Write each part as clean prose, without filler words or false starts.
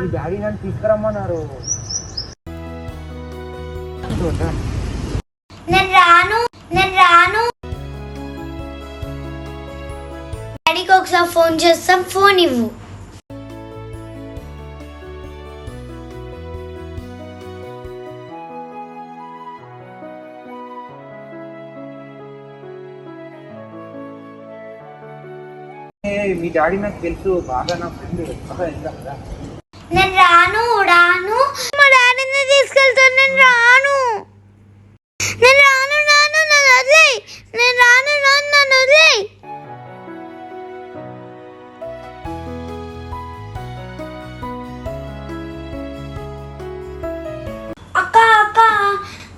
మీ daddy నన్ను తీసుకురమ్మన్నారు. నేను రాను. డాడీకి ఒకసారి ఫోన్ చేస్తాం, ఫోన్ ఇవ్వు. మీ డాడీ నాకు తెలుసు, బాగా నా ఫ్రెండ్. నేను రాను. మా డాడీని తీసుకెళ్తాను. నేను రాను. నన్ను వదిలేయ్. నన్ను వదిలేయ్. అక్క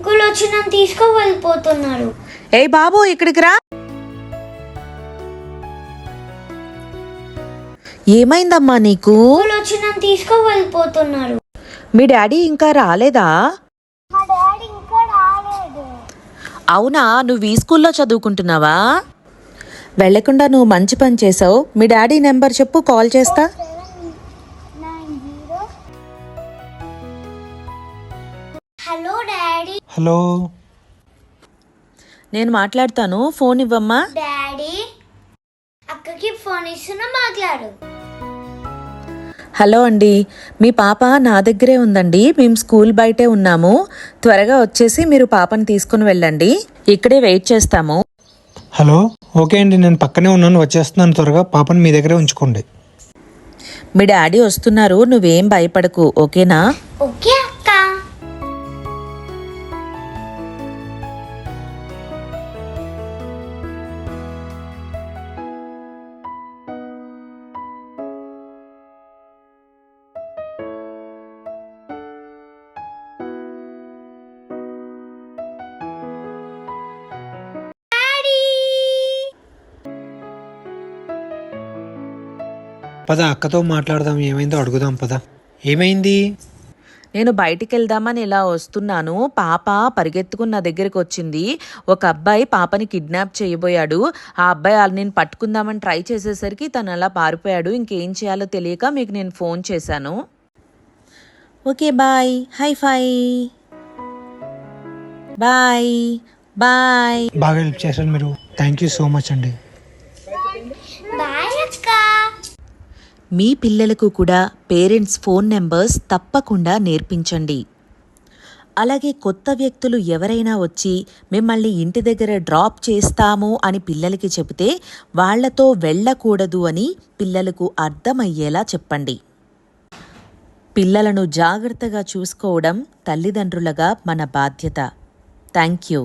గుళ్ళు వచ్చి నన్ను తీసుకువెళ్ళిపోతున్నారు. ఏ బాబు ఇక్కడికి రా. ఏమైందమ్మా నీకు? గుళ్ళు వచ్చి నన్ను తీసుకువెళ్ళిపోతున్నారు. మీ డాడీ ఇంకా రాలేదా? మా డాడీ ఇంకా రాలేదు. అవునా, నువ్వు ఈ స్కూల్లో చదువుకుంటున్నావా? వెళ్లకుండా నువ్వు మంచి పని చేసావు. మీ డాడీ నెంబర్ చెప్పు, కాల్ చేస్తా. Hello daddy. హలో, నేను మాట్లాడతాను, ఫోన్ ఇవ్వమ్మా. డాడీ అక్కకి ఫోన్ ఇస్తున్నా, మాట్లాడు. హలో అండి, మీ పాప నా దగ్గరే ఉందండి. మేము స్కూల్ బయటే ఉన్నాము. త్వరగా వచ్చేసి మీరు పాపని తీసుకుని వెళ్ళండి. ఇక్కడే వెయిట్ చేస్తాము. హలో, ఓకే అండి, నేను పక్కనే ఉన్నాను, వచ్చేస్తున్నాను. త్వరగా పాపని మీ దగ్గరే ఉంచుకోండి. మీ డాడీ వస్తున్నారు, నువ్వేం భయపడకు, ఓకేనా? ఓకే అక్క. పద, అక్కతో మాట్లాడదాం, ఏమైందో అడుగుదాం. పద, ఏమైంది? నేను బయటికి వెళ్దామని ఇలా వస్తున్నాను. పాప పరిగెత్తుకుని నా దగ్గరికి వచ్చింది. ఒక అబ్బాయి పాపని కిడ్నాప్ చేయబోయాడు. ఆ అబ్బాయి నేను పట్టుకుందామని ట్రై చేసేసరికి తను అలా పారిపోయాడు. ఇంకేం చేయాలో తెలియక మీకు నేను ఫోన్ చేశాను. Okay bye, hi bye. బాగా హెల్ప్ చేశారు మీరు. థ్యాంక్ యూ సో మచ్ అండి. బాయ్ అక్క. మీ పిల్లలకు కూడా పేరెంట్స్ ఫోన్ నెంబర్స్ తప్పకుండా నేర్పించండి. అలాగే కొత్త వ్యక్తులు ఎవరైనా వచ్చి మిమ్మల్ని ఇంటి దగ్గర డ్రాప్ చేస్తాము అని పిల్లలకి చెబితే వాళ్లతో వెళ్ళకూడదు అని పిల్లలకు అర్థమయ్యేలా చెప్పండి. పిల్లలను జాగ్రత్తగా చూసుకోవడం తల్లిదండ్రులుగా మన బాధ్యత. Thank you.